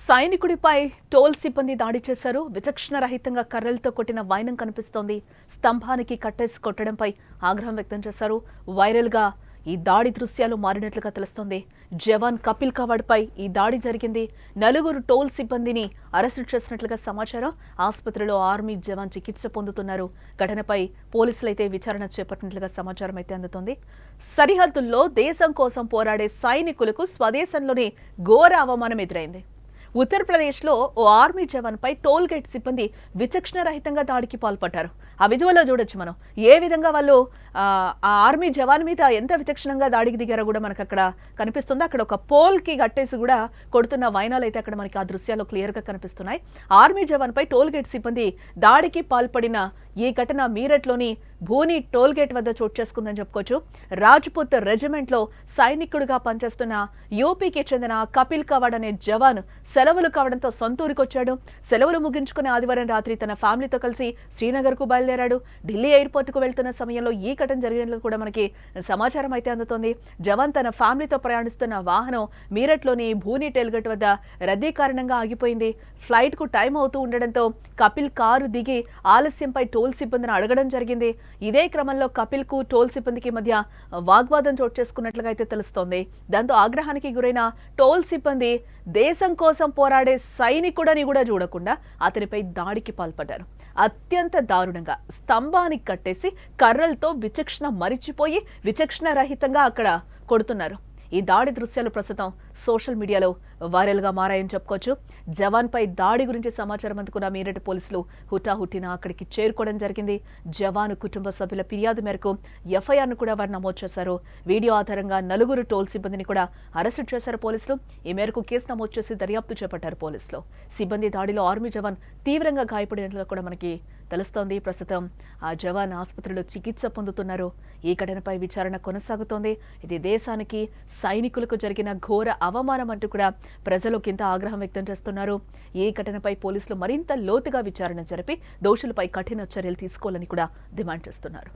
సైనికుడిపై toll సిబ్బంది దాడి చేశారు. విచక్షణ రహితంగా కర్రలతో కొట్టిన వైనం కనిపిస్తోంది. స్తంభానికి కట్టేసి కొట్టడంపై ఆగ్రహం వ్యక్తం చేశారు. వైరల్ గా ఈ దాడి దృశ్యాలు మారినట్లుగా తెలుస్తోంది. జవాన్ కపిల్ కవాడ్ పై ఈ దాడి జరిగింది. నలుగురు టోల్ సిబ్బందిని అరెస్టు చేసినట్లుగా సమాచారం. ఆసుపత్రిలో ఆర్మీ జవాన్ చికిత్స పొందుతున్నారు. ఘటనపై పోలీసులైతే విచారణ చేపట్టినట్లుగా సమాచారం అయితే అందుతోంది. సరిహద్దుల్లో దేశం కోసం పోరాడే సైనికులకు స్వదేశంలోనే ఘోర అవమానం ఎదురైంది. ఉత్తరప్రదేశ్లో ఓ ఆర్మీ జవాన్ పై టోల్ గేట్ సిబ్బంది విచక్షణ రహితంగా దాడికి పాల్పడ్డారు. ఆ విజువల్లో చూడొచ్చు మనం ఏ విధంగా వాళ్ళు ఆ ఆర్మీ జవాన్ మీద ఎంత విచక్షణంగా దాడికి దిగారో కూడా మనకు అక్కడ కనిపిస్తుంది. అక్కడ ఒక పోల్ కి కట్టేసి కూడా కొడుతున్న వైనాలు అయితే అక్కడ మనకి ఆ దృశ్యాల్లో క్లియర్ గా కనిపిస్తున్నాయి. ఆర్మీ జవాన్ పై టోల్ గేట్ సిబ్బంది దాడికి పాల్పడిన ఈ ఘటన మీరట్లోని భూని టోల్ గేట్ వద్ద చోటు చేసుకుందని చెప్పుకోవచ్చు. రాజ్పుత్ రెజిమెంట్ లో సైనికుడిగా పనిచేస్తున్న యూపీకి చెందిన కపిల్ కవాడ్ అనే జవాన్ సెలవులు కావడంతో సొంతూరికొచ్చాడు. సెలవులు ముగించుకుని ఆదివారం రాత్రి తన ఫ్యామిలీతో కలిసి శ్రీనగర్ కు బయలుదేరాడు. ఢిల్లీ ఎయిర్పోర్ట్ కు వెళ్తున్న సమయంలో ఈ ఘటన జరిగినట్లు కూడా మనకి సమాచారం అయితే అందుతోంది. జవాన్ తన ఫ్యామిలీతో ప్రయాణిస్తున్న వాహనం మీరట్లోని భూని టోల్ గేట్ వద్ద రద్దీ కారణంగా ఆగిపోయింది. ఫ్లైట్ కు టైం అవుతూ ఉండడంతో కపిల్ కారు దిగి ఆలస్యంపై టోల్ సిబ్బందిని అడగడం జరిగింది. ఇదే క్రమంలో కపిల్ కు టోల్ సిబ్బందికి మధ్య వాగ్వాదం చోటు చేసుకున్నట్లుగా అయితే తెలుస్తోంది. దాంతో ఆగ్రహానికి గురైన టోల్ సిబ్బంది దేశం కోసం పోరాడే సైనికుడని కూడా చూడకుండా అతనిపై దాడికి పాల్పడ్డారు. అత్యంత దారుణంగా స్తంభానికి కట్టేసి కర్రలతో విచక్షణ మరిచిపోయి విచక్షణ రహితంగా అక్కడ కొడుతున్నారు. ఈ దాడి దృశ్యాలు ప్రస్తుతం సోషల్ మీడియాలో వైరల్ గా మారాయని చెప్పుకోవచ్చు. జవాన్ పై దాడి గురించి సమాచారం అందుకున్న మీరట్ పోలీసులు హుటాహుటిన అక్కడికి చేరుకోవడం జరిగింది. జవాను కుటుంబ సభ్యుల ఫిర్యాదు మేరకు ఎఫ్ఐఆర్ ను కూడా వారు నమోదు చేశారు. వీడియో ఆధారంగా నలుగురు టోల్ సిబ్బందిని కూడా అరెస్టు చేశారు పోలీసులు. ఈ మేరకు కేసు నమోదు చేసి దర్యాప్తు చేపట్టారు పోలీసులు. సిబ్బంది దాడిలో ఆర్మీ జవాన్ తీవ్రంగా గాయపడినట్లు కూడా మనకి తెలుస్తోంది. ప్రస్తుతం ఆ జవాన్ ఆసుపత్రిలో చికిత్స పొందుతున్నారు. ఈ ఘటనపై విచారణ కొనసాగుతోంది. ఇది దేశానికి సైనికులకు జరిగిన ఘోర అవమానం అంటూ కూడా ప్రజలు కింద ఆగ్రహం వ్యక్తం చేస్తున్నారు. ఈ ఘటనపై పోలీసులు మరింత లోతుగా విచారణ జరిపి దోషులపై కఠిన చర్యలు తీసుకోవాలని కూడా డిమాండ్ చేస్తున్నారు.